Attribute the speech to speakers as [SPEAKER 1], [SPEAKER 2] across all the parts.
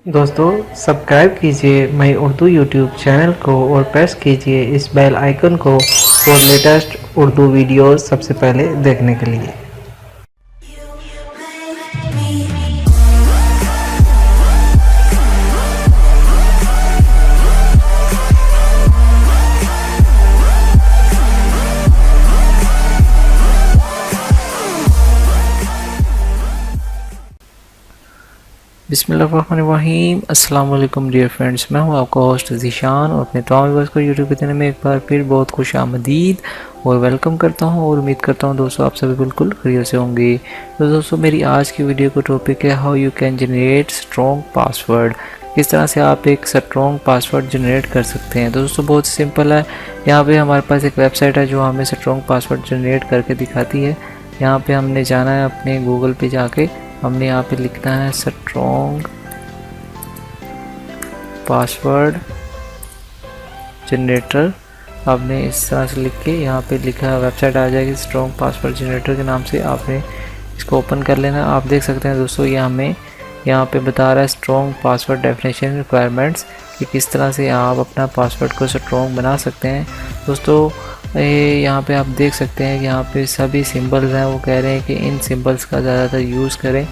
[SPEAKER 1] दोस्तों सब्सक्राइब कीजिए मई Urdu YouTube channel को और प्रेस कीजिए इस बेल आइकन को और लेटेस्ट उर्दू वीडियोस सबसे पहले देखने के लिए। बिस्मिल्लाहिर्रहमानिर्रहीम। अस्सलाम वालेकुम डियर फ्रेंड्स, मैं हूं आपका होस्ट ज़ीशान और अपने तमाम व्यूअर्स को यूट्यूब के चैनल में एक बार फिर बहुत खुश आमदीद और वेलकम करता हूं और उम्मीद करता हूं दोस्तों आप सभी बिल्कुल खैरियत से होंगे। तो दोस्तों मेरी आज की वीडियो का टॉपिक है how you can generate strong password. किस तरह से आप एक स्ट्रॉन्ग पासवर्ड जनरेट कर सकते हैं। तो दोस्तों बहुत सिंपल है। यहाँ पे हमारे पास एक वेबसाइट है जो हमें स्ट्रॉन्ग पासवर्ड जनरेट करके दिखाती है। यहाँ पे हमने जाना है अपने गूगल पे जाके, हमने यहाँ पे लिखना है स्ट्रॉन्ग पासवर्ड जनरेटर। आपने इस तरह से लिख के यहाँ पे लिखा वेबसाइट आ जाएगी स्ट्रॉन्ग पासवर्ड जनरेटर के नाम से। आपने इसको ओपन कर लेना। आप देख सकते हैं दोस्तों ये हमें यहाँ पे बता रहा है स्ट्रॉन्ग पासवर्ड डेफिनेशन रिक्वायरमेंट्स कि किस तरह से आप अपना पासवर्ड को स्ट्रॉन्ग बना सकते हैं। दोस्तों यहाँ पे आप देख सकते हैं कि यहाँ पे सभी सिंबल्स हैं, वो कह रहे हैं कि इन सिंबल्स का ज़्यादातर यूज़ करें।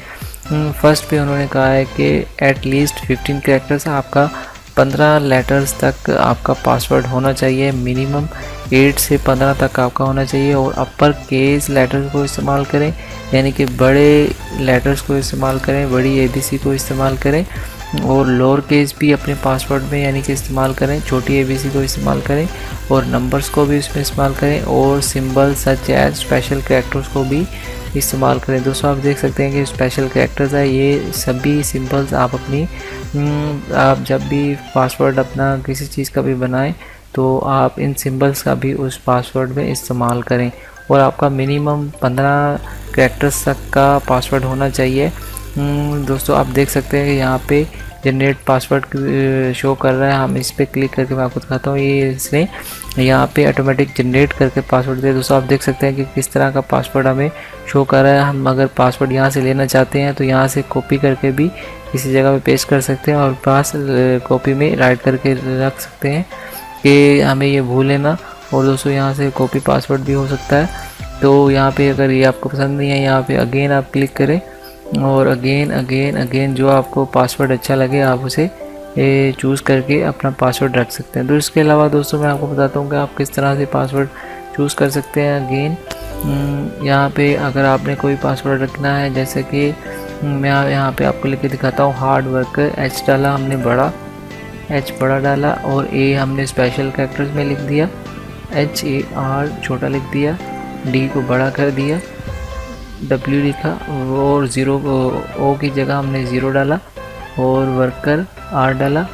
[SPEAKER 1] फर्स्ट पे उन्होंने कहा है कि एट लीस्ट 15 कैरेक्टर्स, आपका 15 लेटर्स तक आपका पासवर्ड होना चाहिए। मिनिमम 8 से 15 तक आपका होना चाहिए और अपर केस लेटर्स को इस्तेमाल करें, यानी कि बड़े लेटर्स को इस्तेमाल करें, बड़ी ABC को इस्तेमाल करें और लोअर केस भी अपने पासवर्ड में यानी कि इस्तेमाल करें, छोटी ABC को इस्तेमाल करें और नंबर्स को भी इसमें इस्तेमाल करें और symbol such as special characters को भी इस्तेमाल करें। दोस्तों आप देख सकते हैं कि स्पेशल कैरेक्टर्स है, ये सभी सिंबल्स आप अपनी आप जब भी पासवर्ड अपना किसी चीज़ का भी बनाएं तो आप इन सिंबल्स का भी उस पासवर्ड में इस्तेमाल करें और आपका मिनिमम 15 कैरेक्टर्स तक का पासवर्ड होना चाहिए। दोस्तों आप देख सकते हैं कि यहाँ पे जनरेट पासवर्ड शो कर रहा है। हम इस पर क्लिक करके मैं आपको दिखाता हूँ, ये इसने यहाँ पे ऑटोमेटिक जनरेट करके पासवर्ड दिया। दोस्तों आप देख सकते हैं कि किस तरह का पासवर्ड हमें शो कर रहा है। हम अगर पासवर्ड यहाँ से लेना चाहते हैं तो यहाँ से कॉपी करके भी किसी जगह पे पेस्ट कर सकते हैं और पास कॉपी में राइट करके रख सकते हैं कि हमें ये भूले ना। और दोस्तों यहाँ से कॉपी पासवर्ड भी हो सकता है। तो यहाँ पे अगर ये आपको पसंद नहीं है, यहाँ पे अगेन आप क्लिक करें और अगेन जो आपको पासवर्ड अच्छा लगे आप उसे चूज़ करके अपना पासवर्ड रख सकते हैं। तो इसके अलावा दोस्तों मैं आपको बताता हूँ कि आप किस तरह से पासवर्ड चूज़ कर सकते हैं। अगेन यहाँ पे अगर आपने कोई पासवर्ड रखना है, जैसे कि मैं यहाँ पे आपको लिख के दिखाता हूँ हार्ड वर्कर। H डाला हमने बड़ा, H बड़ा डाला और A हमने स्पेशल कैरेक्टर्स में लिख दिया, HAR छोटा लिख दिया, D को बड़ा कर दिया, W लिखा और 0 O की जगह हमने 0 डाला और वर्कर R डाला,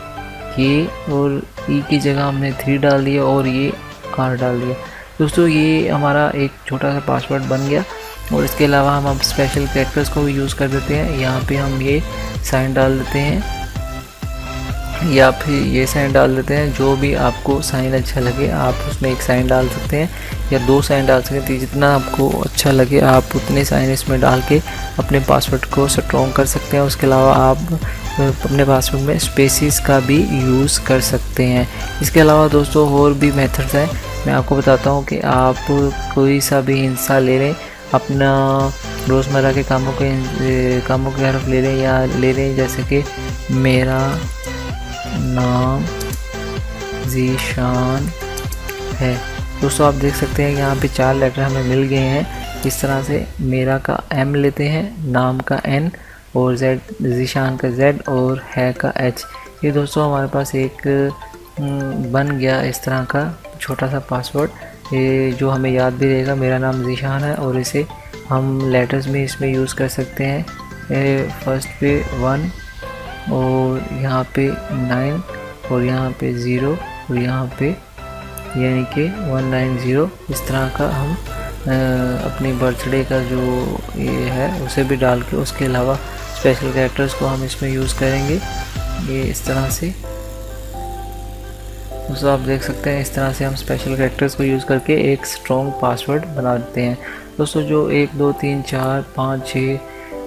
[SPEAKER 1] ये और E की जगह हमने 3 डाल दिया और ये R डाल दिया। दोस्तों ये हमारा एक छोटा सा पासवर्ड बन गया। और इसके अलावा हम स्पेशल कैरेक्टर्स को भी यूज़ कर देते हैं। यहाँ पे हम ये साइन डाल देते हैं या फिर ये साइन डाल देते हैं, जो भी आपको साइन अच्छा लगे आप उसमें एक साइन डाल सकते हैं या 2 साइन डाल सकते हैं। जितना आपको अच्छा लगे आप उतने साइन इसमें डाल के अपने पासवर्ड को स्ट्रॉन्ग कर सकते हैं। उसके अलावा आप अपने पासवर्ड में स्पेसिस का भी यूज़ कर सकते हैं। इसके अलावा दोस्तों और भी मेथड्स हैं, मैं आपको बताता हूँ कि आप कोई सा भी हिस्सा ले लें, अपना रोज़मर्रा के कामों की हरफ ले लें या ले लें, जैसे कि मेरा नाम ज़ीशान है। दोस्तों आप देख सकते हैं यहाँ पे 4 लेटर हमें मिल गए हैं। इस तरह से मेरा का M लेते हैं, नाम का N और ज़ीशान का Z और है का H। ये दोस्तों हमारे पास एक बन गया इस तरह का छोटा सा पासवर्ड, ये जो हमें याद भी रहेगा। मेरा नाम ज़ीशान है और इसे हम लेटर्स में इसमें यूज़ कर सकते हैं। फर्स्ट पे 1 और यहाँ पे 9 और यहाँ पे 0 और यहाँ पे यानी कि 190। इस तरह का हम अपनी बर्थडे का जो ये है उसे भी डाल के, उसके अलावा स्पेशल कैरेक्टर्स को हम इसमें यूज़ करेंगे ये इस तरह से। दोस्तों आप देख सकते हैं इस तरह से हम स्पेशल कैरेक्टर्स को यूज़ करके एक स्ट्रॉन्ग पासवर्ड बना देते हैं। दोस्तों जो 1 2 3 4 5 6